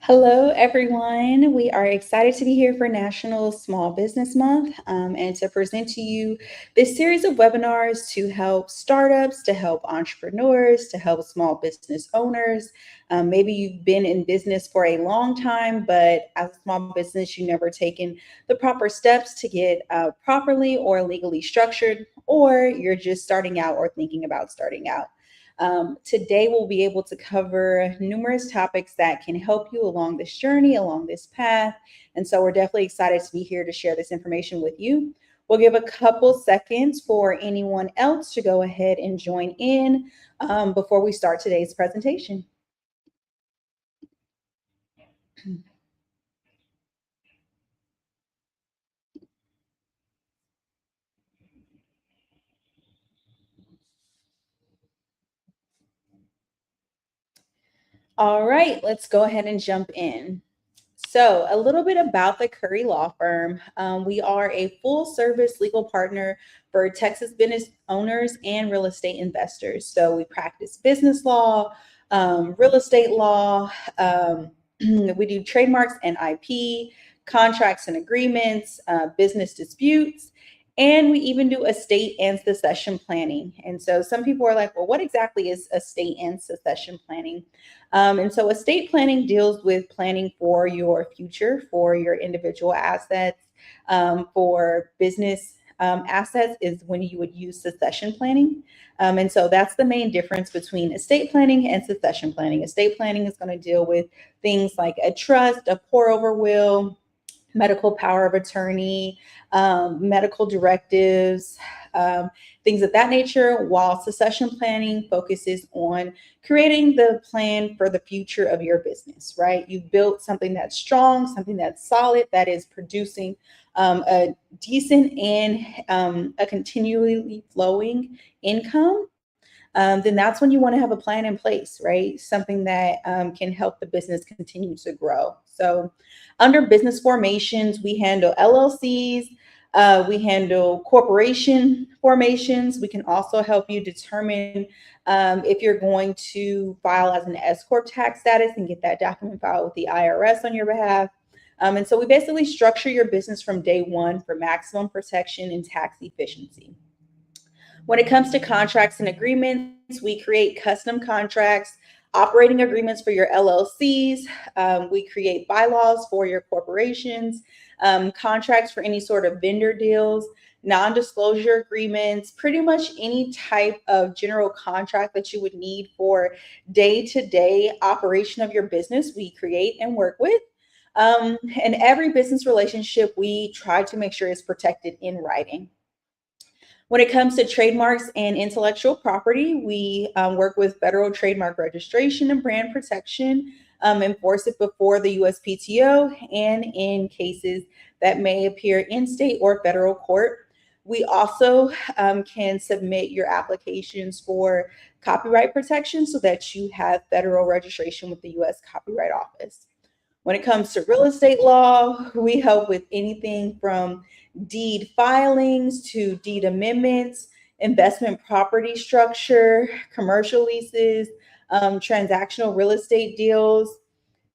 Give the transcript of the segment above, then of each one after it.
Hello, everyone. We are excited to be here for National Small Business Month and to present to you this series of webinars to help startups, to help entrepreneurs, to help small business owners. Maybe you've been in business for a long time, but as a small business, you've never taken the proper steps to get properly or legally structured, or you're just starting out or thinking about starting out. Today, we'll be able to cover numerous topics that can help you along this journey, along this path. And so, we're definitely excited to be here to share this information with you. We'll give a couple seconds for anyone else to go ahead and join in before we start today's presentation. All right, let's go ahead and jump in. So, a little bit about the Curry Law Firm. We are a full service legal partner for Texas business owners and real estate investors. So, we practice business law, real estate law, we do trademarks and IP, contracts and agreements, business disputes, and we even do estate and succession planning. And so, some people are like, well, what exactly is estate and succession planning? And so estate planning deals with planning for your future, for your individual assets, for business assets is when you would use succession planning. And so that's the main difference between estate planning and succession planning. Estate planning is going to deal with things like a trust, a pour over will, medical power of attorney, medical directives, um, things of that nature, while succession planning focuses on creating the plan for the future of your business, right? You've built something that's strong, something that's solid, that is producing a decent and a continually flowing income. Then that's when you want to have a plan in place, right? Something that can help the business continue to grow. So, under business formations, we handle LLCs, we handle corporation formations. We can also help you determine if you're going to file as an S Corp tax status and get that document filed with the IRS on your behalf. And so we basically structure your business from day one for maximum protection and tax efficiency. When it comes to contracts and agreements, we create custom contracts, operating agreements for your LLCs. We create bylaws for your corporations, contracts for any sort of vendor deals, non disclosure agreements, pretty much any type of general contract that you would need for day to day operation of your business, we create and work with. And every business relationship, we try to make sure is protected in writing. When it comes to trademarks and intellectual property, we work with federal trademark registration and brand protection, enforce it before the USPTO, and in cases that may appear in state or federal court. We also can submit your applications for copyright protection so that you have federal registration with the US Copyright Office. When it comes to real estate law, we help with anything from deed filings to deed amendments, investment property structure, commercial leases, transactional real estate deals,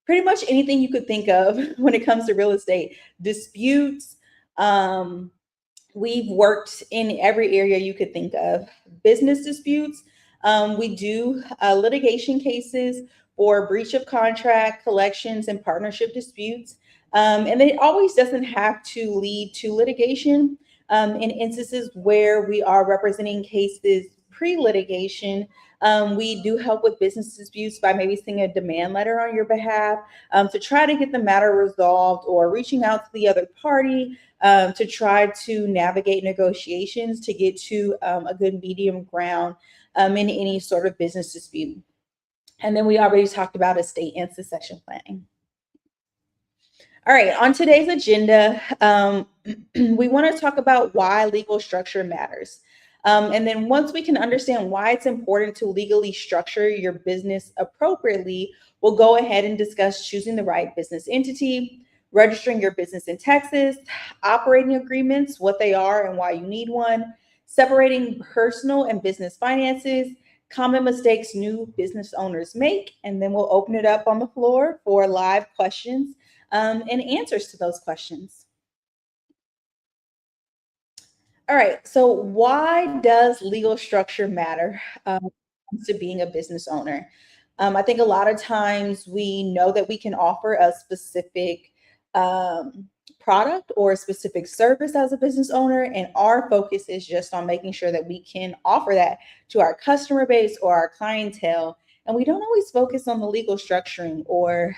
pretty much anything you could think of when it comes to real estate disputes. Um, we've worked in every area you could think of. Business disputes, we do litigation cases for breach of contract, collections, and partnership disputes. And it always doesn't have to lead to litigation. In instances where we are representing cases pre litigation, we do help with business disputes by maybe sending a demand letter on your behalf to try to get the matter resolved or reaching out to the other party to try to navigate negotiations to get to a good medium ground in any sort of business dispute. And then we already talked about estate and succession planning. All right, on today's agenda, we want to talk about why legal structure matters. And then once we can understand why it's important to legally structure your business appropriately, we'll go ahead and discuss choosing the right business entity, registering your business in Texas, operating agreements, what they are and why you need one, separating personal and business finances, common mistakes new business owners make, and then we'll open it up on the floor for live questions and answers to those questions. All right, so why does legal structure matter to being a business owner? I think a lot of times we know that we can offer a specific product or a specific service as a business owner, and our focus is just on making sure that we can offer that to our customer base or our clientele. And we don't always focus on the legal structuring or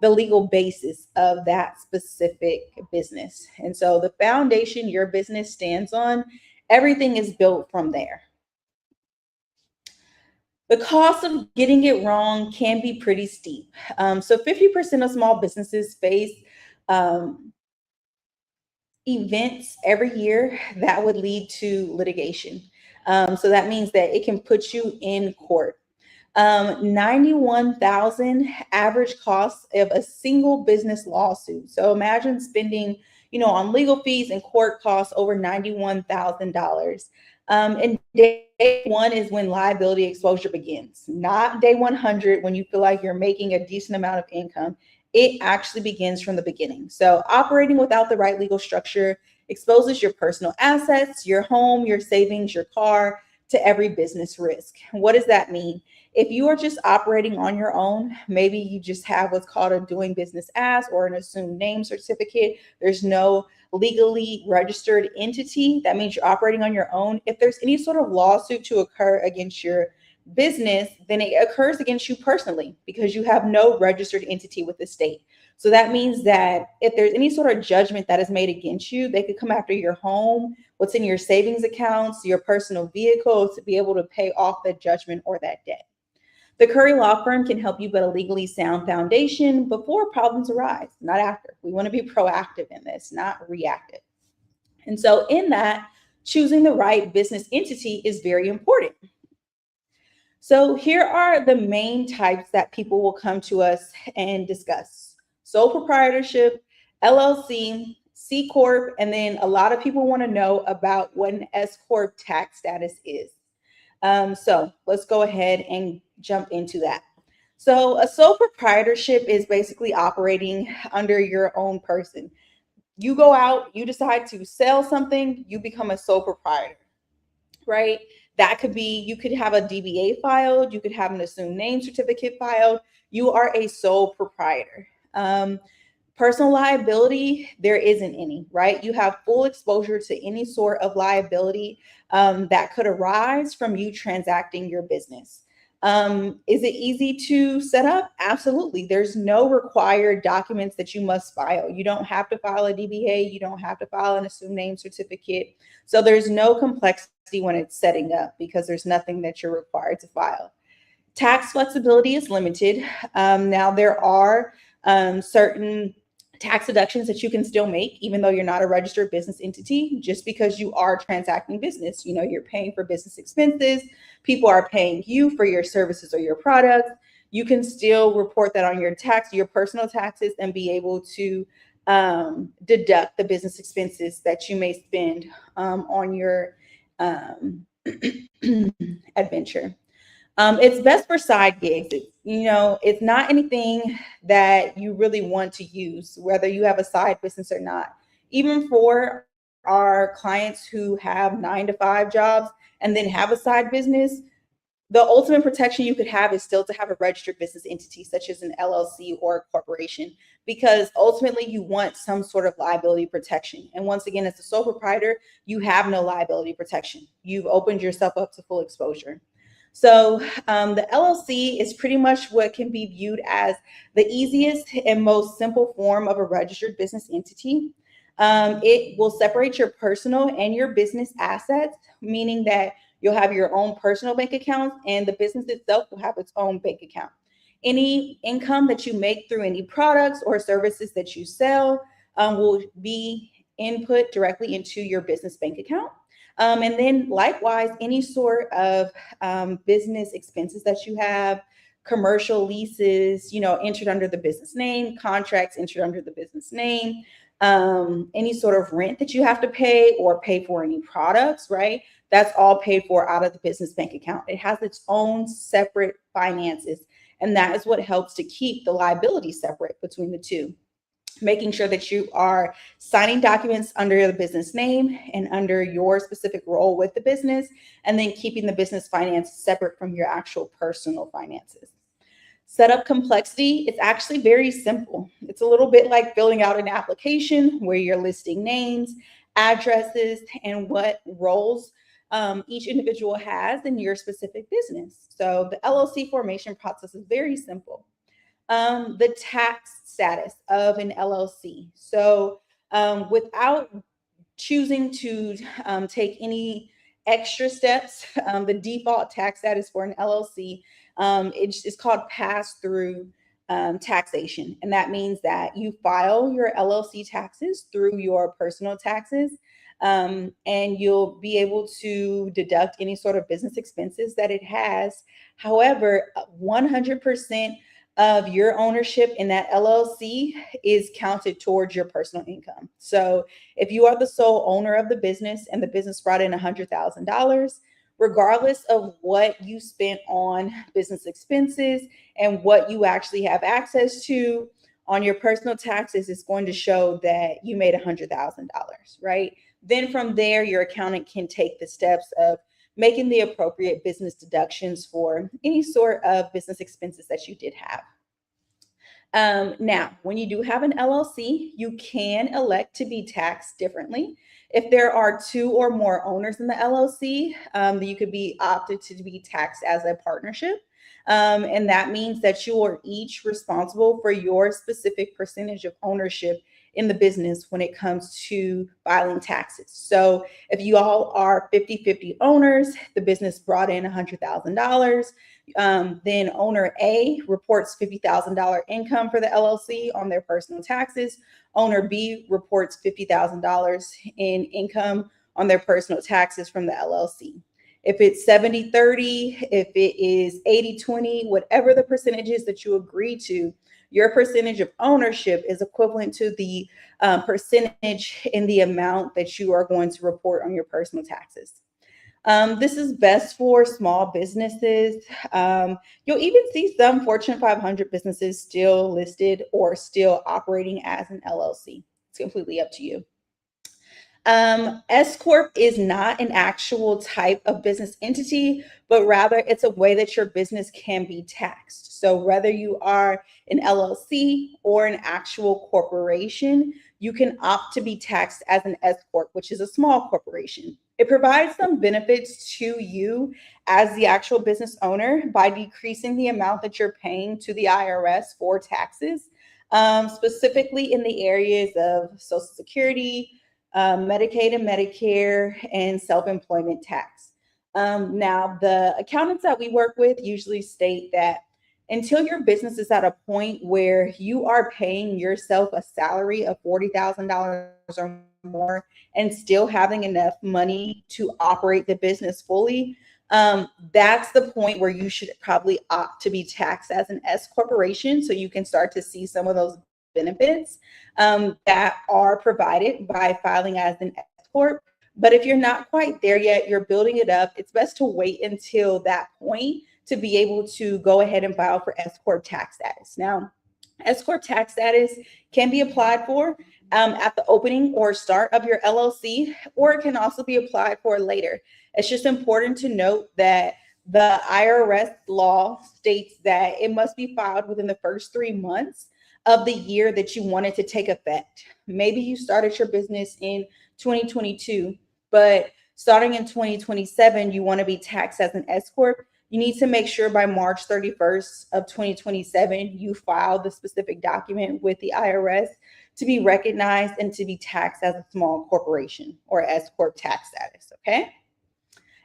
the legal basis of that specific business. And so the foundation your business stands on, everything is built from there. The cost of getting it wrong can be pretty steep. So 50% of small businesses face um, events every year that would lead to litigation. So that means that it can put you in court. 91,000 average cost of a single business lawsuit. So imagine spending, on legal fees and court costs over $91,000. And day one is when liability exposure begins, not day 100 when you feel like you're making a decent amount of income. It actually begins from the beginning. So operating without the right legal structure exposes your personal assets, your home, your savings, your car to every business risk. What does that mean? If you are just operating on your own, maybe you just have what's called a doing business as or an assumed name certificate. There's no legally registered entity. That means you're operating on your own. If there's any sort of lawsuit to occur against your business, then it occurs against you personally because you have no registered entity with the state. So that means that if there's any sort of judgment that is made against you, they could come after your home, what's in your savings accounts, your personal vehicle to be able to pay off that judgment or that debt. The Curry Law Firm can help you build a legally sound foundation before problems arise, not after. We want to be proactive in this, not reactive. And so in that, choosing the right business entity is very important. So here are the main types that people will come to us and discuss: sole proprietorship, LLC, C Corp, and then a lot of people want to know about what an S Corp tax status is. So let's go ahead and jump into that. So a sole proprietorship is basically operating under your own person. You go out, you decide to sell something, you become a sole proprietor, right? That could be, you could have a DBA filed, you could have an assumed name certificate filed. You are a sole proprietor. Personal liability, there isn't any, right? You have full exposure to any sort of liability that could arise from you transacting your business. Is it easy to set up? Absolutely. There's no required documents that you must file. You don't have to file a DBA. You don't have to file an assumed name certificate. So there's no complexity when it's setting up because there's nothing that you're required to file. Tax flexibility is limited. Now there are certain tax deductions that you can still make, even though you're not a registered business entity, just because you are transacting business. You're paying for business expenses. People are paying you for your services or your products. You can still report that on your personal taxes, and be able to deduct the business expenses that you may spend on your adventure. It's best for side gigs. It's not anything that you really want to use, whether you have a side business or not. Even for our clients who have 9-to-5 jobs and then have a side business, the ultimate protection you could have is still to have a registered business entity, such as an LLC or a corporation, because ultimately you want some sort of liability protection. And once again, as a sole proprietor, you have no liability protection. You've opened yourself up to full exposure. So the LLC is pretty much what can be viewed as the easiest and most simple form of a registered business entity. It will separate your personal and your business assets, meaning that you'll have your own personal bank account and the business itself will have its own bank account. Any income that you make through any products or services that you sell will be input directly into your business bank account. And then likewise, any sort of business expenses that you have, commercial leases, entered under the business name, contracts entered under the business name, any sort of rent that you have to pay or pay for any products, right? That's all paid for out of the business bank account. It has its own separate finances. And that is what helps to keep the liability separate between the two, making sure that you are signing documents under the business name and under your specific role with the business, and then keeping the business finance separate from your actual personal finances. Setup complexity, it's actually very simple. It's a little bit like filling out an application where you're listing names, addresses, and what roles each individual has in your specific business. So the LLC formation process is very simple. The tax status of an LLC. So without choosing to take any extra steps, the default tax status for an LLC, it's called pass-through taxation. And that means that you file your LLC taxes through your personal taxes, and you'll be able to deduct any sort of business expenses that it has. However, 100% of your ownership in that LLC is counted towards your personal income. So if you are the sole owner of the business and the business brought in $100,000, regardless of what you spent on business expenses and what you actually have access to on your personal taxes, is going to show that you made $100,000, right? Then from there, your accountant can take the steps of making the appropriate business deductions for any sort of business expenses that you did have. Now, when you do have an LLC, you can elect to be taxed differently. If there are 2 or more owners in the LLC, you could be opted to be taxed as a partnership. And that means that you are each responsible for your specific percentage of ownership in the business when it comes to filing taxes. So if you all are 50-50 owners, the business brought in $100,000, then owner A reports $50,000 income for the LLC on their personal taxes. Owner B reports $50,000 in income on their personal taxes from the LLC. If it's 70-30, if it is 80-20, whatever the percentage is that you agree to, your percentage of ownership is equivalent to the percentage in the amount that you are going to report on your personal taxes. This is best for small businesses. You'll even see some Fortune 500 businesses still listed or still operating as an LLC. It's completely up to you. S Corp is not an actual type of business entity, but rather it's a way that your business can be taxed. So whether you are an LLC or an actual corporation, you can opt to be taxed as an S Corp, which is a small corporation. It provides some benefits to you as the actual business owner by decreasing the amount that you're paying to the IRS for taxes, specifically in the areas of Social Security, Medicaid and Medicare, and self-employment tax. Now, the accountants that we work with usually state that until your business is at a point where you are paying yourself a salary of $40,000 or more and still having enough money to operate the business fully, that's the point where you should probably opt to be taxed as an S corporation, so you can start to see some of those benefits that are provided by filing as an S corp. But if you're not quite there yet, you're building it up, it's best to wait until that point to be able to go ahead and file for S corp tax status. Now, S corp tax status can be applied for at the opening or start of your LLC, or it can also be applied for later. It's just important to note that the IRS law states that it must be filed within the first 3 months of the year that you want it to take effect. Maybe you started your business in 2022, but starting in 2027, you want to be taxed as an S corp. You need to make sure by March 31st of 2027, you file the specific document with the IRS to be recognized and to be taxed as a small corporation or S corp tax status, okay?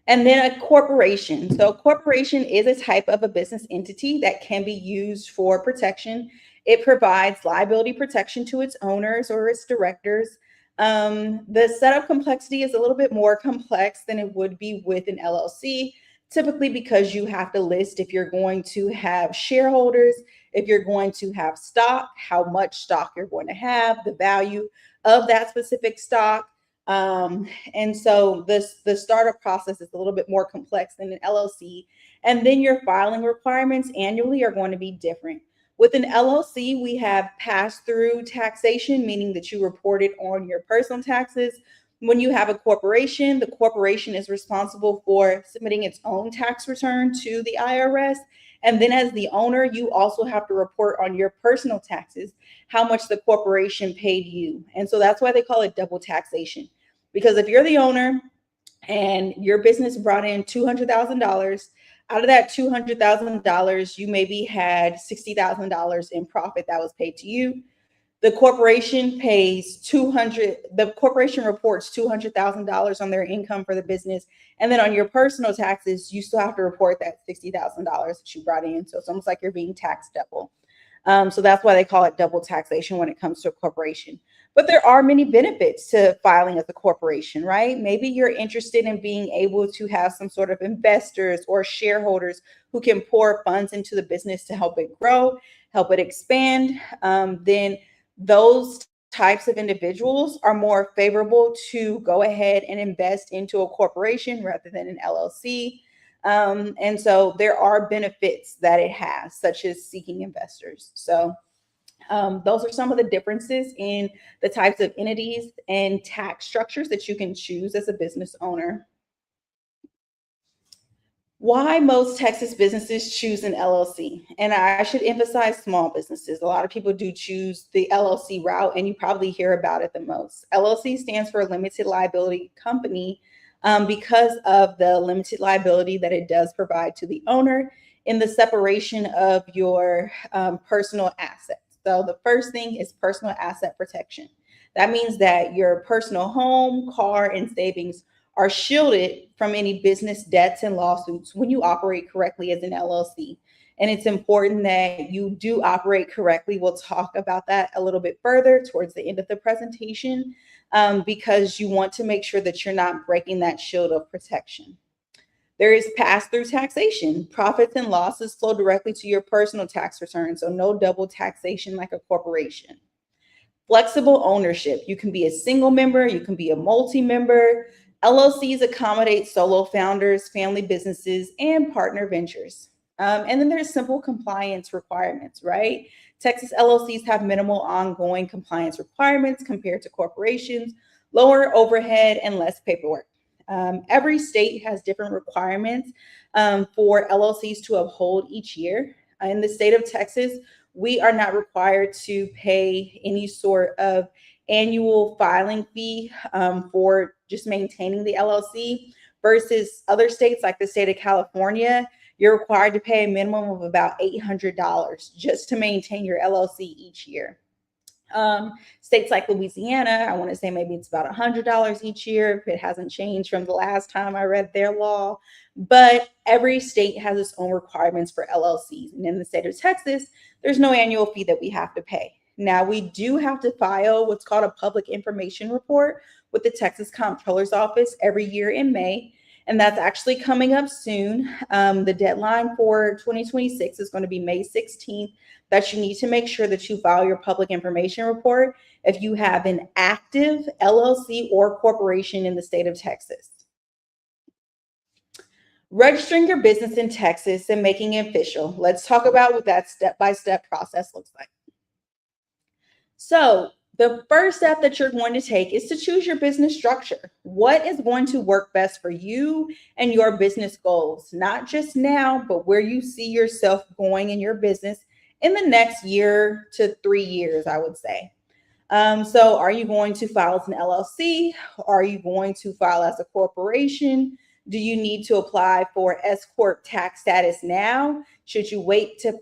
And then a corporation. So a corporation is a type of a business entity that can be used for protection. It provides liability protection to its owners or its directors. The setup complexity is a little bit more complex than it would be with an LLC, typically because you have to list if you're going to have shareholders, if you're going to have stock, how much stock you're going to have, the value of that specific stock. And so the startup process is a little bit more complex than an LLC. And then your filing requirements annually are going to be different. With an LLC, we have pass-through taxation, meaning that you report it on your personal taxes. When you have a corporation, the corporation is responsible for submitting its own tax return to the IRS. And then as the owner, you also have to report on your personal taxes how much the corporation paid you. And so that's why they call it double taxation. Because if you're the owner and your business brought in $200,000, out of that $200,000, you maybe had $60,000 in profit that was paid to you. The corporation the corporation reports $200,000 on their income for the business. And then on your personal taxes, you still have to report that $60,000 that you brought in. So it's almost like you're being taxed double. So that's why they call it double taxation when it comes to a corporation. But there are many benefits to filing as a corporation, right? Maybe you're interested in being able to have some sort of investors or shareholders who can pour funds into the business to help it grow, help it expand. Then those types of individuals are more favorable to go ahead and invest into a corporation rather than an LLC. And so there are benefits that it has, such as seeking investors. So those are some of the differences in the types of entities and tax structures that you can choose as a business owner. Why most Texas businesses choose an LLC. And I should emphasize small businesses. A lot of people do choose the LLC route, and you probably hear about it the most. LLC stands for Limited Liability Company because of the limited liability that it does provide to the owner in the separation of your personal assets. So the first thing is personal asset protection. That means that your personal home, car, and savings are shielded from any business debts and lawsuits when you operate correctly as an LLC. And it's important that you do operate correctly. We'll talk about that a little bit further towards the end of the presentation because you want to make sure that you're not breaking that shield of protection. There is pass-through taxation. Profits and losses flow directly to your personal tax return, so no double taxation like a corporation. Flexible ownership. You can be a single member, you can be a multi-member. LLCs accommodate solo founders, family businesses, and partner ventures. And then there's simple compliance requirements, right? Texas LLCs have minimal ongoing compliance requirements compared to corporations, lower overhead, and less paperwork. Every state has different requirements for LLCs to uphold each year. In the state of Texas, we are not required to pay any sort of annual filing fee for just maintaining the LLC versus other states like the state of California. You're required to pay a minimum of about $800 just to maintain your LLC each year. States like Louisiana, I want to say maybe it's about $100 each year if it hasn't changed from the last time I read their law. But every state has its own requirements for LLCs. And in the state of Texas, there's no annual fee that we have to pay. Now, we do have to file what's called a public information report with the Texas Comptroller's Office every year in May. And that's actually coming up soon. The deadline for 2026 is going to be May 16th. That you need to make sure that you file your public information report if you have an active LLC or corporation in the state of Texas. Registering your business in Texas and making it official. Let's talk about what that step-by-step process looks like. So the first step that you're going to take is to choose your business structure. What is going to work best for you and your business goals? Not just now, but where you see yourself going in your business in the next year to 3 years, I would say. So are you going to file as an LLC? Are you going to file as a corporation? Do you need to apply for S-Corp tax status now? Should you wait to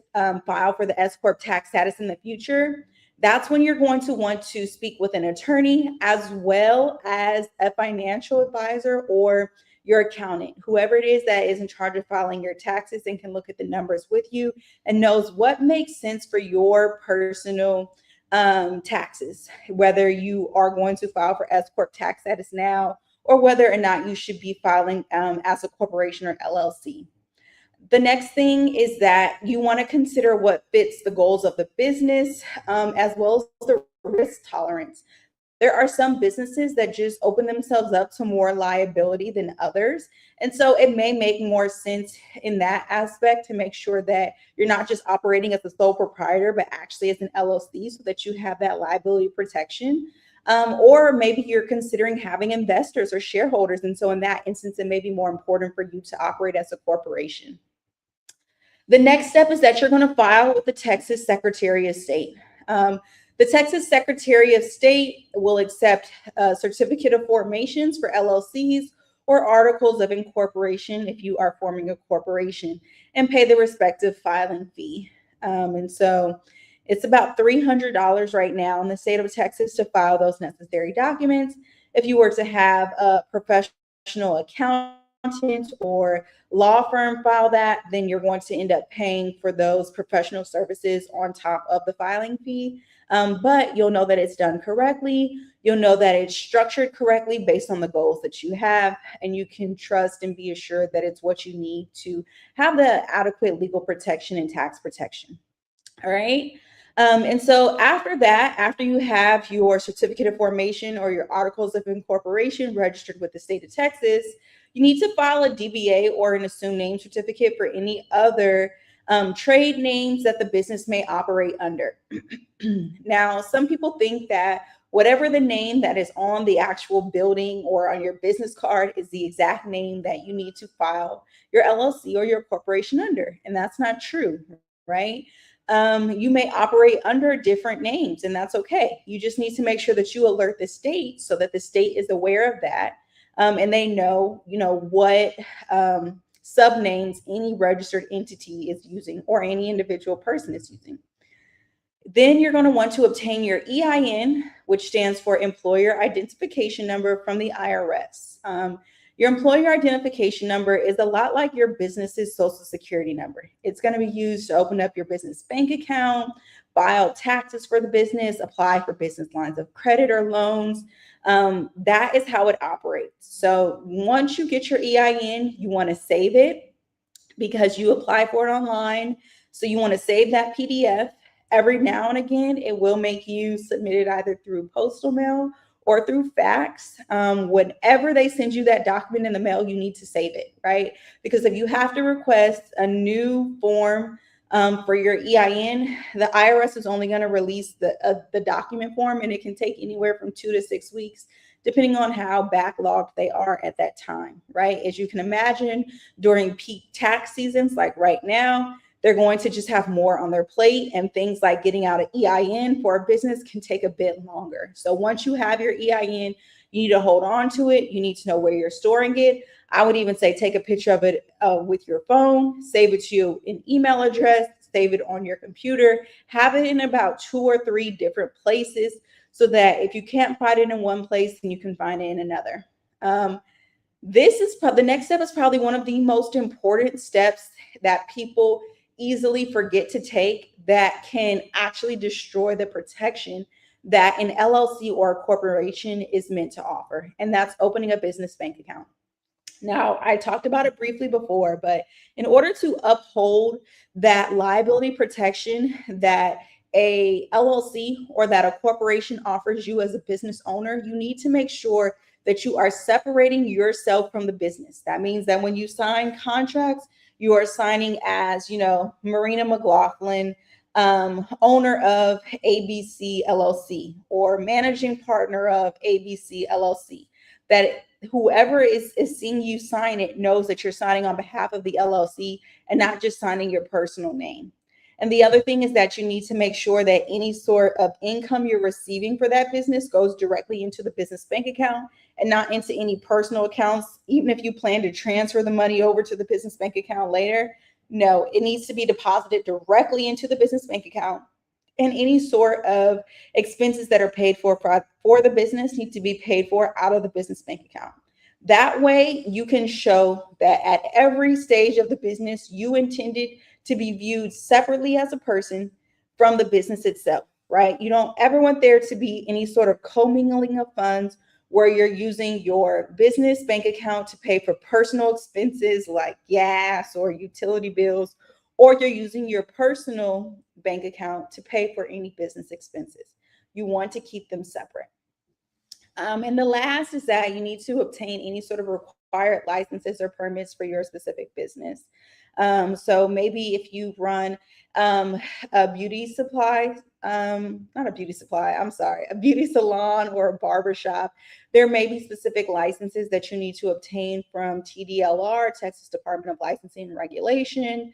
file for the S-Corp tax status in the future? That's when you're going to want to speak with an attorney as well as a financial advisor or your accountant, whoever it is that is in charge of filing your taxes and can look at the numbers with you and knows what makes sense for your personal taxes, whether you are going to file for S-Corp tax status now or whether or not you should be filing as a corporation or LLC. The next thing is that you want to consider what fits the goals of the business as well as the risk tolerance. There are some businesses that just open themselves up to more liability than others. And so it may make more sense in that aspect to make sure that you're not just operating as a sole proprietor, but actually as an LLC so that you have that liability protection. Or maybe you're considering having investors or shareholders. And so in that instance, it may be more important for you to operate as a corporation. The next step is that you're going to file with the Texas Secretary of State. The Texas Secretary of State will accept a certificate of formations for LLCs or articles of incorporation if you are forming a corporation and pay the respective filing fee. And so it's about $300 right now in the state of Texas to file those necessary documents. If you were to have a professional accountant or law firm file that, then you're going to end up paying for those professional services on top of the filing fee. But you'll know that it's done correctly. You'll know that it's structured correctly based on the goals that you have, and you can trust and be assured that it's what you need to have the adequate legal protection and tax protection. All right. And so after that, after you have your certificate of formation or your articles of incorporation registered with the state of Texas, you need to file a DBA or an assumed name certificate for any other trade names that the business may operate under. Now, some people think that whatever the name that is on the actual building or on your business card is the exact name that you need to file your LLC or your corporation under. And that's not true, right? You may operate under different names, and that's okay. You just need to make sure that you alert the state so that the state is aware of that, and they know, what subnames any registered entity is using or any individual person is using. Then you're going to want to obtain your EIN, which stands for Employer Identification Number from the IRS. Your employer identification number is a lot like your business's social security number. It's going to be used to open up your business bank account, file taxes for the business, apply for business lines of credit or loans. That is how it operates. So once you get your EIN, you want to save it because you apply for it online. So you want to save that PDF. Every now and again, it will make you submit it either through postal mail or through fax. Whenever they send you that document in the mail, you need to save it, right? Because if you have to request a new form for your EIN, the IRS is only going to release the document form, and it can take anywhere from 2 to 6 weeks, depending on how backlogged they are at that time, right? As you can imagine, during peak tax seasons, like right now, they're going to just have more on their plate, and things like getting out an EIN for a business can take a bit longer. So once you have your EIN, you need to hold on to it. You need to know where you're storing it. I would even say take a picture of it with your phone, save it to an email address, save it on your computer, have it in about 2 or 3 different places so that if you can't find it in one place, then you can find it in another. The next step is probably one of the most important steps that people easily forget to take that can actually destroy the protection that an LLC or a corporation is meant to offer, and that's opening a business bank account. Now, I talked about it briefly before, but in order to uphold that liability protection that a LLC or that a corporation offers you as a business owner, you need to make sure that you are separating yourself from the business. That means that when you sign contracts, you are signing as, Marina McLaughlin, owner of ABC LLC or managing partner of ABC LLC. That whoever is seeing you sign it knows that you're signing on behalf of the LLC and not just signing your personal name. And the other thing is that you need to make sure that any sort of income you're receiving for that business goes directly into the business bank account and not into any personal accounts. Even if you plan to transfer the money over to the business bank account later, no, it needs to be deposited directly into the business bank account. And any sort of expenses that are paid for the business need to be paid for out of the business bank account. That way, you can show that at every stage of the business, you intended to be viewed separately as a person from the business itself, right? You don't ever want there to be any sort of commingling of funds where you're using your business bank account to pay for personal expenses like gas or utility bills, or you're using your personal bank account to pay for any business expenses. You want to keep them separate. And the last is that you need to obtain any sort of required licenses or permits for your specific business. So maybe if you run a beauty supply, not a beauty supply, I'm sorry, a beauty salon or a barber shop, there may be specific licenses that you need to obtain from TDLR, Texas Department of Licensing and Regulation,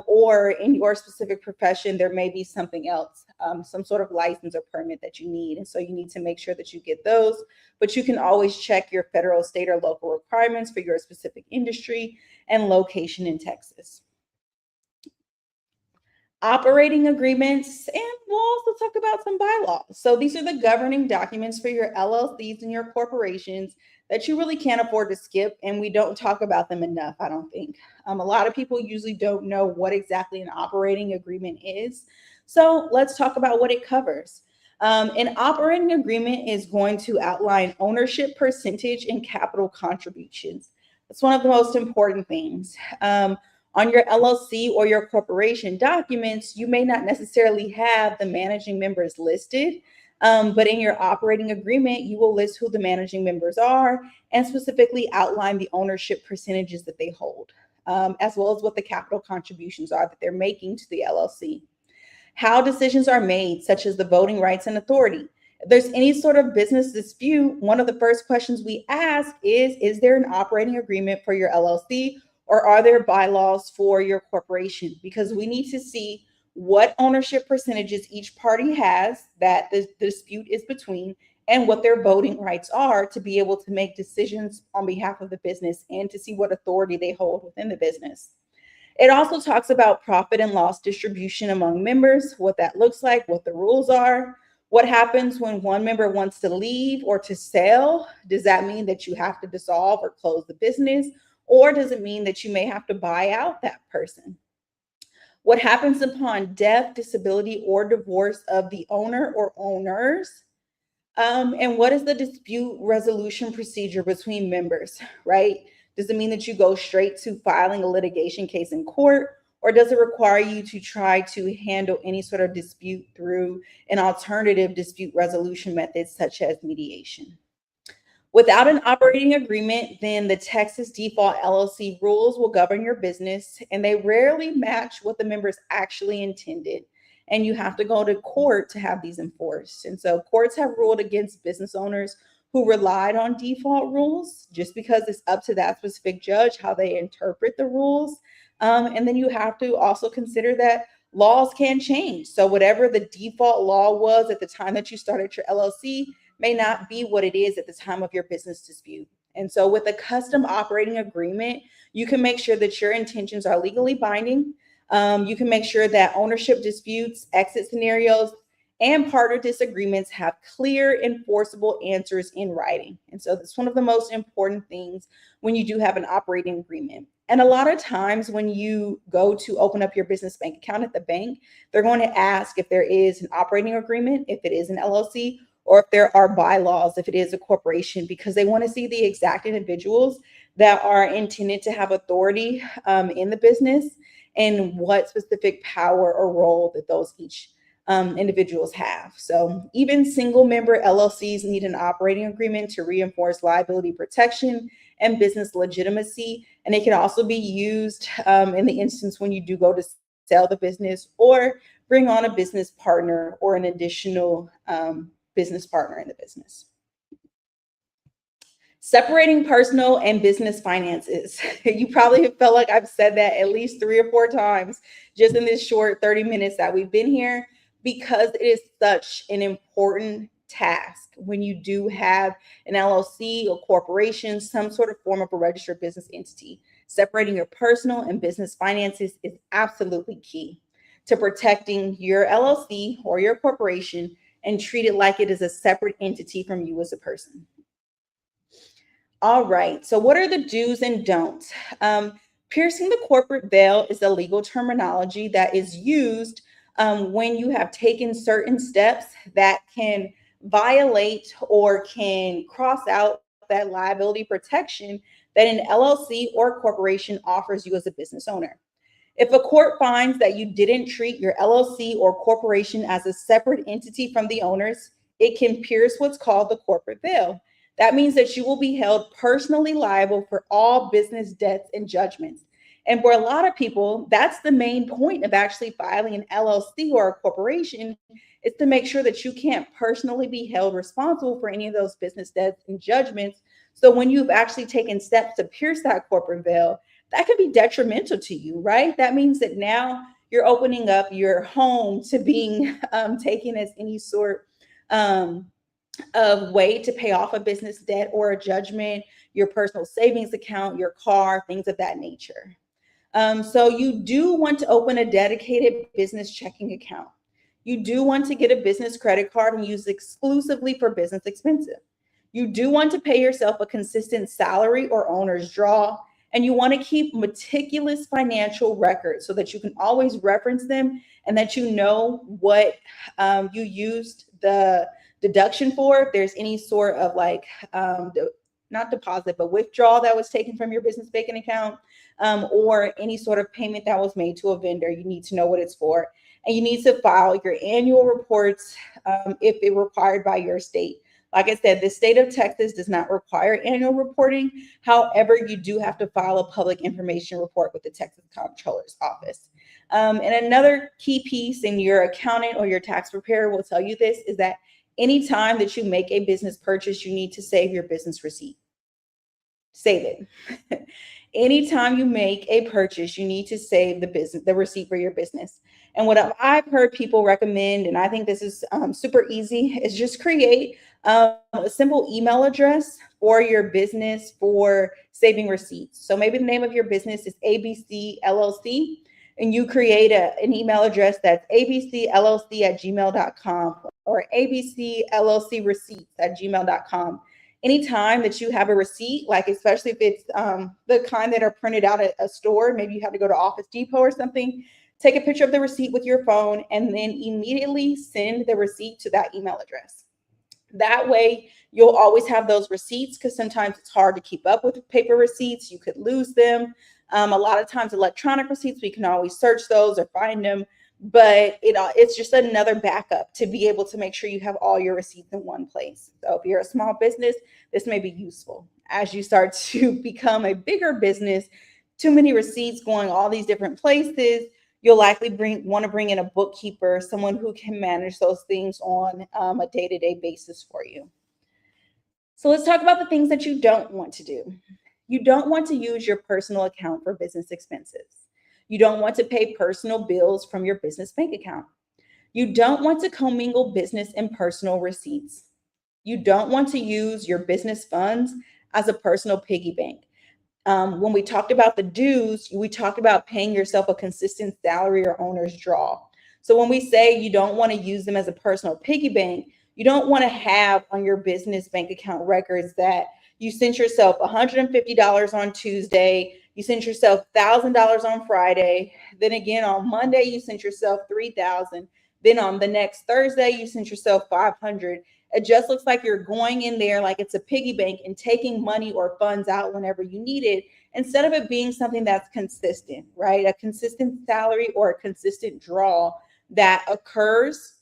or in your specific profession, there may be something else, some sort of license or permit that you need. And so you need to make sure that you get those, but you can always check your federal, state, or local requirements for your specific industry and location in Texas. Operating agreements, and we'll also talk about some bylaws. So these are the governing documents for your LLCs and your corporations that you really can't afford to skip, and we don't talk about them enough, I don't think. A lot of people usually don't know what exactly an operating agreement is. So let's talk about what it covers. An operating agreement is going to outline ownership percentage and capital contributions. That's one of the most important things. On your LLC or your corporation documents, you may not necessarily have the managing members listed, but in your operating agreement, you will list who the managing members are and specifically outline the ownership percentages that they hold, as well as what the capital contributions are that they're making to the LLC. How decisions are made, such as the voting rights and authority. If there's any sort of business dispute, one of the first questions we ask is there an operating agreement for your LLC? Or are there bylaws for your corporation? Because we need to see what ownership percentages each party has that the dispute is between and what their voting rights are to be able to make decisions on behalf of the business and to see what authority they hold within the business. It also talks about profit and loss distribution among members, what that looks like, what the rules are, what happens when one member wants to leave or to sell. Does that mean that you have to dissolve or close the business? Or does it mean that you may have to buy out that person? What happens upon death, disability, or divorce of the owner or owners? And what is the dispute resolution procedure between members, right? Does it mean that you go straight to filing a litigation case in court? Or does it require you to try to handle any sort of dispute through an alternative dispute resolution method, such as mediation? Without an operating agreement, then the Texas default LLC rules will govern your business, and they rarely match what the members actually intended. And you have to go to court to have these enforced. And so courts have ruled against business owners who relied on default rules just because it's up to that specific judge how they interpret the rules. And then you have to also consider that laws can change. So whatever the default law was at the time that you started your LLC may not be what it is at the time of your business dispute. And so with a custom operating agreement, you can make sure that your intentions are legally binding. You can make sure that ownership disputes, exit scenarios, and partner disagreements have clear, enforceable answers in writing. And so that's one of the most important things when you do have an operating agreement. And a lot of times when you go to open up your business bank account at the bank, they're going to ask if there is an operating agreement, if it is an LLC, or if there are bylaws, if it is a corporation, because they want to see the exact individuals that are intended to have authority in the business and what specific power or role that those each individuals have. So even single member LLCs need an operating agreement to reinforce liability protection and business legitimacy. And it can also be used in the instance when you do go to sell the business or bring on a business partner or an additional business partner in the business. Separating personal and business finances. You probably have felt like I've said that at least 3 or 4 times just in this short 30 minutes that we've been here, because it is such an important task when you do have an LLC or corporation, some sort of form of a registered business entity. Separating your personal and business finances is absolutely key to protecting your LLC or your corporation and treat it like it is a separate entity from you as a person. All right, so what are the do's and don'ts? Piercing the corporate veil is a legal terminology that is used when you have taken certain steps that can violate or can cross out that liability protection that an LLC or corporation offers you as a business owner. If a court finds that you didn't treat your LLC or corporation as a separate entity from the owners, it can pierce what's called the corporate veil. That means that you will be held personally liable for all business debts and judgments. And for a lot of people, that's the main point of actually filing an LLC or a corporation, is to make sure that you can't personally be held responsible for any of those business debts and judgments. So when you've actually taken steps to pierce that corporate veil, that could be detrimental to you, right? That means that now you're opening up your home to being taken as any sort um, of way to pay off a business debt or a judgment, your personal savings account, your car, things of that nature. So you do want to open a dedicated business checking account. You do want to get a business credit card and use it exclusively for business expenses. You do want to pay yourself a consistent salary or owner's draw, and you want to keep meticulous financial records so that you can always reference them and that you know what you used the deduction for. If there's any sort of like, not deposit, but withdrawal that was taken from your business banking account, or any sort of payment that was made to a vendor, you need to know what it's for. And you need to file your annual reports if it required by your state. Like I said, the state of Texas does not require annual reporting. However, you do have to file a public information report with the Texas Comptroller's Office. And another key piece, in your accountant or your tax preparer will tell you this, is that anytime that you make a business purchase, you need to save your business receipt. Save it. Anytime you make a purchase, you need to save the receipt for your business. And what I've heard people recommend, and I think this is super easy, is just create a simple email address for your business for saving receipts. So maybe the name of your business is ABC LLC, and you create an email address that's abcllc@gmail.com or abcllcreceipts@gmail.com. Anytime that you have a receipt, like especially if it's the kind that are printed out at a store, maybe you have to go to Office Depot or something, take a picture of the receipt with your phone and then immediately send the receipt to that email address. That way, you'll always have those receipts, because sometimes it's hard to keep up with paper receipts. You could lose them. A lot of times electronic receipts, we can always search those or find them, but it's just another backup to be able to make sure you have all your receipts in one place. So if you're a small business, this may be useful. As you start to become a bigger business, too many receipts going all these different places, you'll likely want to bring in a bookkeeper, someone who can manage those things on a day-to-day basis for you. So let's talk about the things that you don't want to do. You don't want to use your personal account for business expenses. You don't want to pay personal bills from your business bank account. You don't want to commingle business and personal receipts. You don't want to use your business funds as a personal piggy bank. When we talked about the dues, we talked about paying yourself a consistent salary or owner's draw. So when we say you don't want to use them as a personal piggy bank, you don't want to have on your business bank account records that you sent yourself $150 on Tuesday, you sent yourself $1,000 on Friday, then again on Monday you sent yourself $3,000, then on the next Thursday you sent yourself $500. It just looks like you're going in there like it's a piggy bank and taking money or funds out whenever you need it, instead of it being something that's consistent, right? A consistent salary or a consistent draw that occurs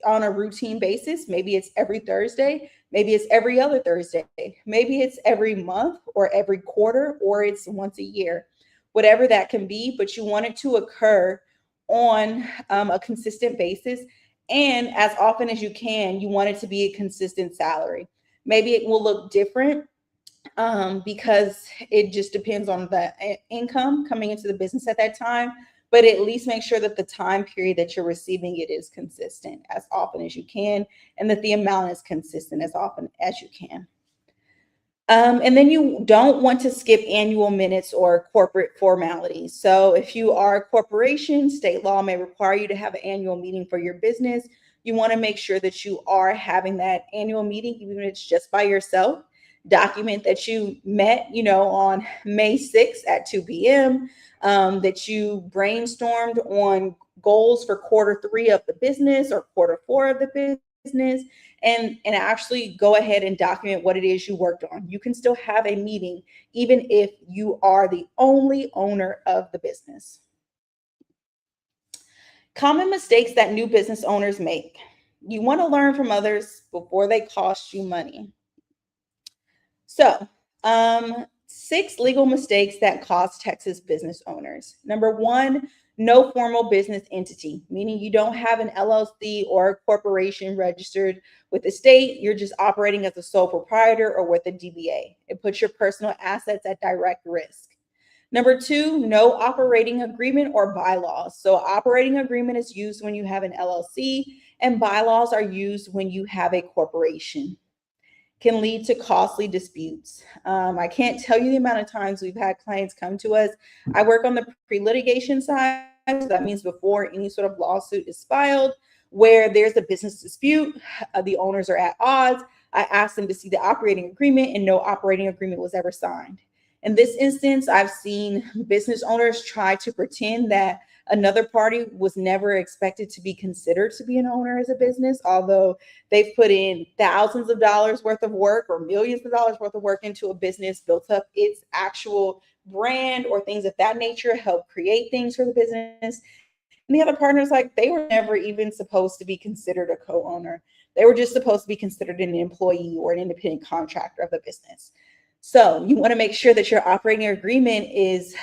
on a routine basis. Maybe it's every Thursday, maybe it's every other Thursday, maybe it's every month or every quarter, or it's once a year, whatever that can be, but you want it to occur on a consistent basis. And as often as you can, you want it to be a consistent salary. Maybe it will look different because it just depends on the income coming into the business at that time. But at least make sure that the time period that you're receiving it is consistent as often as you can, and that the amount is consistent as often as you can. And then you don't want to skip annual minutes or corporate formalities. So if you are a corporation, state law may require you to have an annual meeting for your business. You want to make sure that you are having that annual meeting, even if it's just by yourself. Document that you met, on May 6th at 2 p.m., that you brainstormed on goals for quarter 3 of the business or quarter 4 of the business, and actually go ahead and document what it is you worked on. You can still have a meeting even if you are the only owner of the business. Common mistakes that new business owners make. You want to learn from others before they cost you money. So, 6 legal mistakes that cost Texas business owners. Number one, no formal business entity, meaning you don't have an LLC or a corporation registered with the state. You're just operating as a sole proprietor or with a DBA. It puts your personal assets at direct risk. Number two, no operating agreement or bylaws. So, operating agreement is used when you have an LLC, and bylaws are used when you have a corporation. Can lead to costly disputes. I can't tell you the amount of times we've had clients come to us. I work on the pre-litigation side, so that means before any sort of lawsuit is filed, where there's a business dispute, the owners are at odds. I ask them to see the operating agreement, and no operating agreement was ever signed. In this instance, I've seen business owners try to pretend that another party was never expected to be considered to be an owner as a business, although they've put in thousands of dollars worth of work or millions of dollars worth of work into a business, built up its actual brand or things of that nature, help create things for the business. And the other partners, like, they were never even supposed to be considered a co-owner. They were just supposed to be considered an employee or an independent contractor of the business. So you want to make sure that your operating agreement is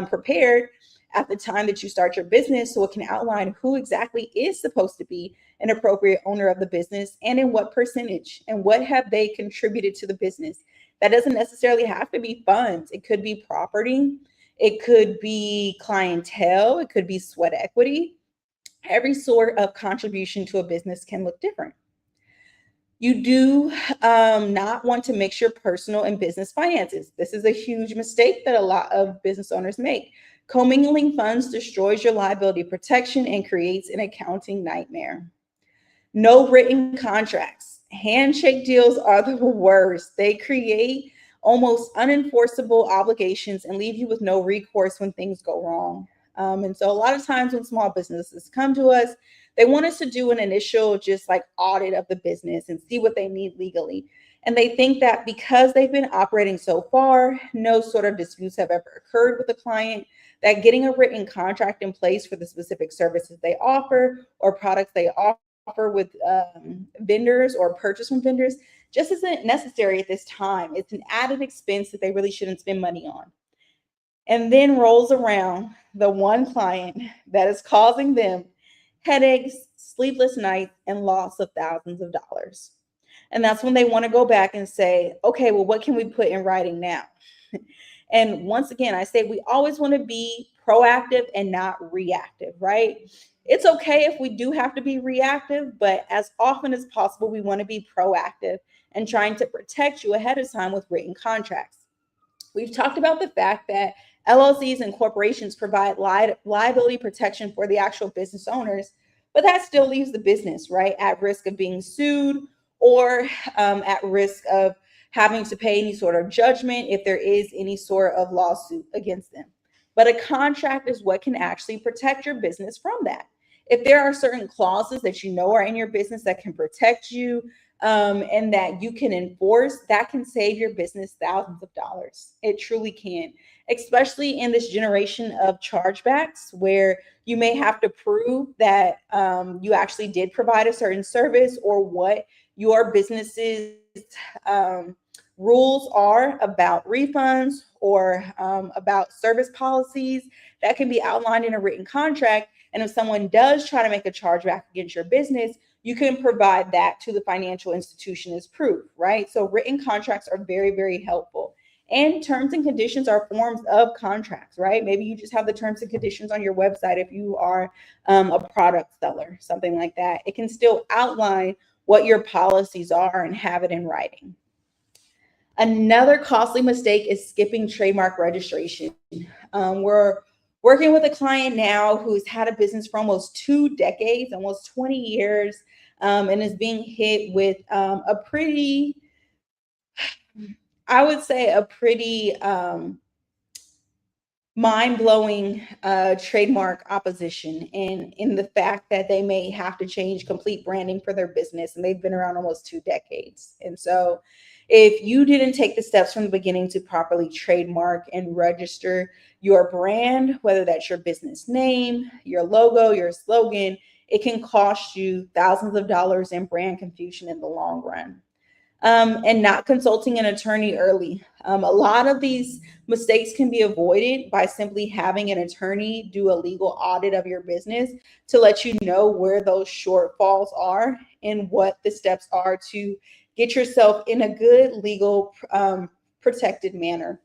prepared at the time that you start your business, so it can outline who exactly is supposed to be an appropriate owner of the business and in what percentage and what have they contributed to the business. That doesn't necessarily have to be funds. It could be property. It could be clientele. It could be sweat equity. Every sort of contribution to a business can look different. You do not want to mix your personal and business finances. This is a huge mistake that a lot of business owners make. Commingling funds destroys your liability protection and creates an accounting nightmare. No written contracts. Handshake deals are the worst. They create almost unenforceable obligations and leave you with no recourse when things go wrong. And so a lot of times when small businesses come to us, they want us to do an initial just like audit of the business and see what they need legally. And they think that because they've been operating so far, no sort of disputes have ever occurred with the client, that getting a written contract in place for the specific services they offer or products they offer with vendors or purchase from vendors just isn't necessary at this time. It's an added expense that they really shouldn't spend money on. And then rolls around the one client that is causing them headaches, sleepless nights, and loss of thousands of dollars. And that's when they want to go back and say, okay, well, what can we put in writing now? And once again, I say we always want to be proactive and not reactive, right? It's okay if we do have to be reactive, but as often as possible, we want to be proactive and trying to protect you ahead of time with written contracts. We've talked about the fact that LLCs and corporations provide liability protection for the actual business owners, but that still leaves the business, right, at risk of being sued or at risk of having to pay any sort of judgment if there is any sort of lawsuit against them. But a contract is what can actually protect your business from that. If there are certain clauses that you know are in your business that can protect you, and that you can enforce, that can save your business thousands of dollars. It truly can, especially in this generation of chargebacks where you may have to prove that you actually did provide a certain service or what your business's rules are about refunds or about service policies. That can be outlined in a written contract. And if someone does try to make a chargeback against your business, you can provide that to the financial institution as proof, right? So written contracts are very, very helpful. And terms and conditions are forms of contracts, right? Maybe you just have the terms and conditions on your website if you are a product seller, something like that. It can still outline what your policies are and have it in writing. Another costly mistake is skipping trademark registration. We're working with a client now who's had a business for almost 2 decades, almost 20 years, and is being hit with a pretty, I would say, a pretty mind-blowing trademark opposition in the fact that they may have to change complete branding for their business, and they've been around almost 2 decades. And so if you didn't take the steps from the beginning to properly trademark and register your brand, whether that's your business name, your logo, your slogan, it can cost you thousands of dollars in brand confusion in the long run. And not consulting an attorney early. A lot of these mistakes can be avoided by simply having an attorney do a legal audit of your business to let you know where those shortfalls are and what the steps are to get yourself in a good legal protected manner.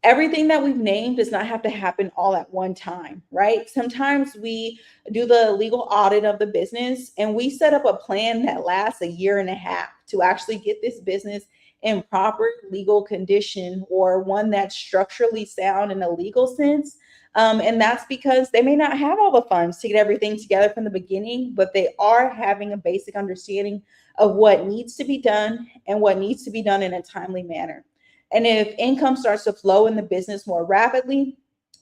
Everything that we've named does not have to happen all at one time, right? Sometimes we do the legal audit of the business and we set up a plan that lasts a year and a half to actually get this business in proper legal condition, or one that's structurally sound in a legal sense. And that's because they may not have all the funds to get everything together from the beginning, but they are having a basic understanding of what needs to be done and what needs to be done in a timely manner. And if income starts to flow in the business more rapidly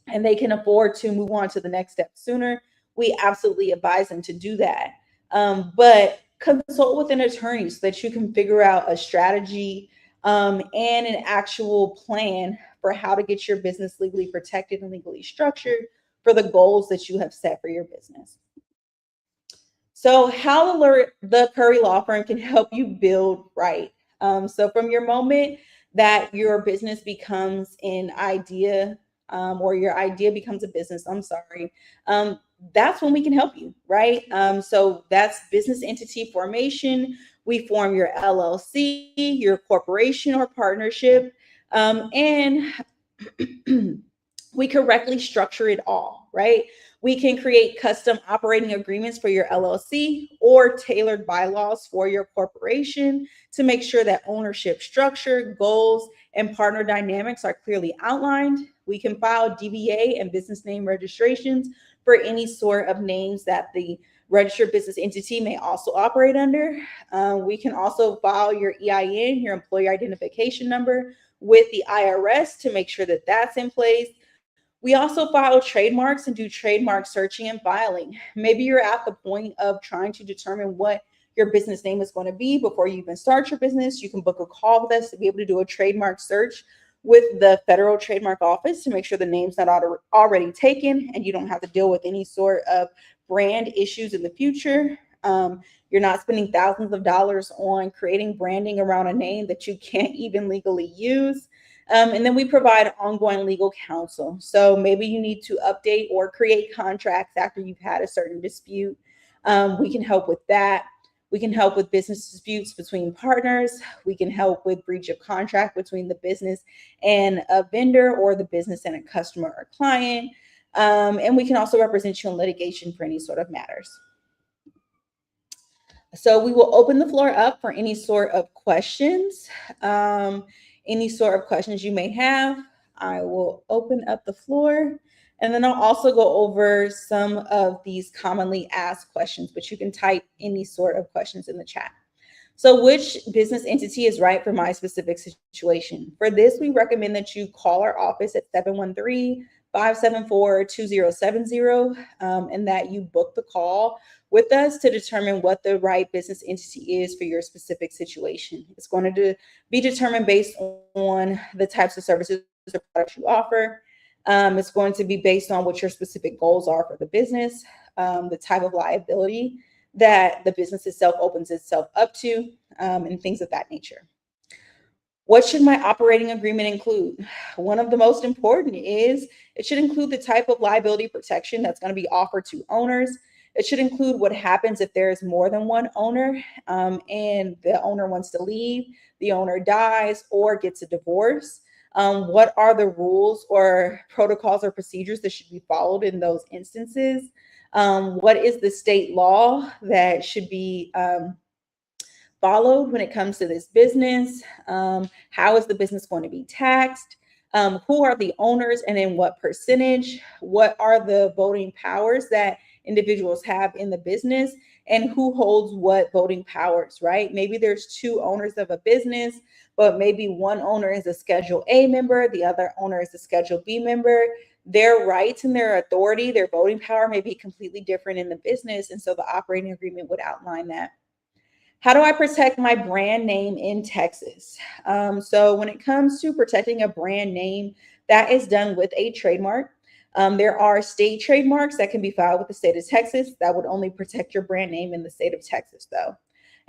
and they can afford to move on to the next step sooner, we absolutely advise them to do that. But consult with an attorney so that you can figure out a strategy and an actual plan for how to get your business legally protected and legally structured for the goals that you have set for your business. So, how the Curry Law Firm can help you build right. So, from your moment that your business becomes an idea, or your idea becomes a business, I'm sorry, that's when we can help you, right? So, that's business entity formation. We form your LLC, your corporation or partnership, and we correctly structure it all, right? We can create custom operating agreements for your LLC or tailored bylaws for your corporation to make sure that ownership structure, goals, and partner dynamics are clearly outlined. We can file DBA and business name registrations for any sort of names that the registered business entity may also operate under. We can also file your EIN, your employer identification number, with the IRS to make sure that that's in place. We also file trademarks and do trademark searching and filing. Maybe you're at the point of trying to determine what your business name is going to be before you even start your business. You can book a call with us to be able to do a trademark search with the Federal Trademark Office to make sure the name's not already taken and you don't have to deal with any sort of brand issues in the future. You're not spending thousands of dollars on creating branding around a name that you can't even legally use. And then we provide ongoing legal counsel. So maybe you need to update or create contracts after you've had a certain dispute. We can help with that. We can help with business disputes between partners. We can help with breach of contract between the business and a vendor, or the business and a customer or client. And we can also represent you in litigation for any sort of matters. So we will open the floor up for any sort of questions. Any sort of questions you may have, I will open up the floor. And then I'll also go over some of these commonly asked questions, but you can type any sort of questions in the chat. So which business entity is right for my specific situation? For this, we recommend that you call our office at 713-574-2070, and that you book the call with us to determine what the right business entity is for your specific situation. It's going to be determined based on the types of services or products you offer. It's going to be based on what your specific goals are for the business, the type of liability that the business itself opens itself up to, and things of that nature. What should my operating agreement include? One of the most important is it should include the type of liability protection that's going to be offered to owners. It should include what happens if there is more than one owner, and the owner wants to leave, the owner dies, or gets a divorce. What are the rules or protocols or procedures that should be followed in those instances? What is the state law that should be followed when it comes to this business? How is the business going to be taxed? Who are the owners and in what percentage? What are the voting powers that individuals have in the business, and who holds what voting powers, right? Maybe there's two owners of a business, but maybe one owner is a Schedule A member, the other owner is a Schedule B member. Their rights and their authority, their voting power may be completely different in the business, and so the operating agreement would outline that. How do I protect my brand name in Texas? So when it comes to protecting a brand name, that is done with a trademark. There are state trademarks that can be filed with the state of Texas that would only protect your brand name in the state of Texas, though.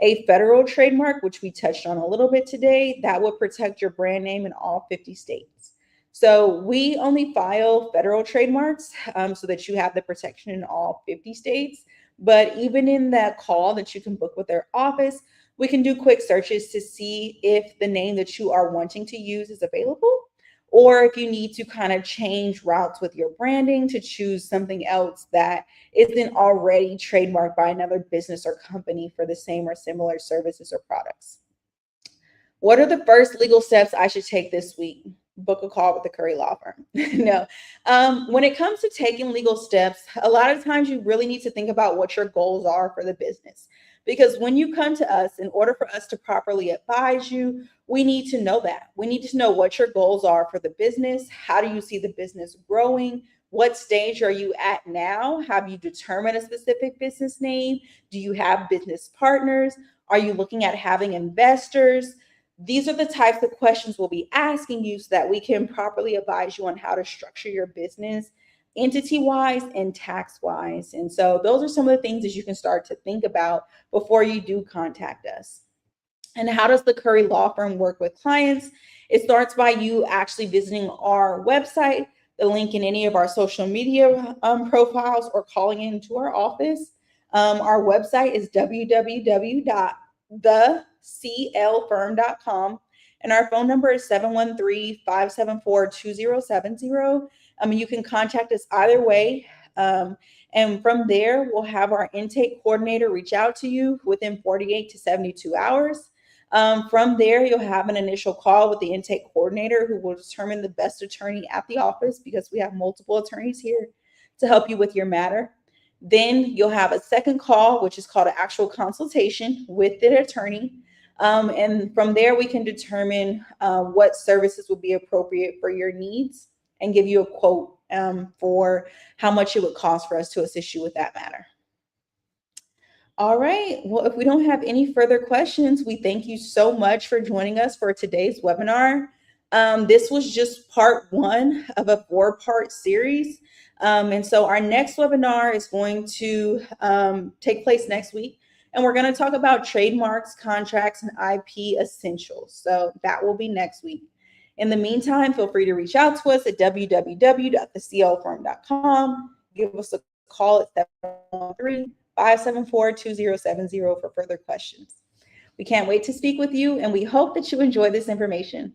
A federal trademark, which we touched on a little bit today, that would protect your brand name in all 50 states. So we only file federal trademarks so that you have the protection in all 50 states. But even in that call that you can book with their office, we can do quick searches to see if the name that you are wanting to use is available, or if you need to kind of change routes with your branding to choose something else that isn't already trademarked by another business or company for the same or similar services or products. What are the first legal steps I should take this week? Book a call with the Curry Law Firm. No. When it comes to taking legal steps, a lot of times you really need to think about what your goals are for the business. Because when you come to us, in order for us to properly advise you, we need to know that. We need to know what your goals are for the business. How do you see the business growing? What stage are you at now? Have you determined a specific business name? Do you have business partners? Are you looking at having investors? These are the types of questions we'll be asking you so that we can properly advise you on how to structure your business entity-wise and tax-wise. And so those are some of the things that you can start to think about before you do contact us. And how does the Curry Law Firm work with clients? It starts by you actually visiting our website, the link in any of our social media profiles, or calling into our office. Our website is www.theclfirm.com, and our phone number is 713-574-2070. You can contact us either way. And from there, we'll have our intake coordinator reach out to you within 48 to 72 hours. From there, you'll have an initial call with the intake coordinator who will determine the best attorney at the office, because we have multiple attorneys here to help you with your matter. Then you'll have a second call, which is called an actual consultation with the attorney. And from there, we can determine what services will be appropriate for your needs and give you a quote for how much it would cost for us to assist you with that matter. All right. Well, if we don't have any further questions, we thank you so much for joining us for today's webinar. This was just part one of a 4-part series. And so our next webinar is going to take place next week. And we're going to talk about trademarks, contracts, and IP essentials. So that will be next week. In the meantime, feel free to reach out to us at www.theclfirm.com. Give us a call at 713-574-2070 for further questions. We can't wait to speak with you, and we hope that you enjoy this information.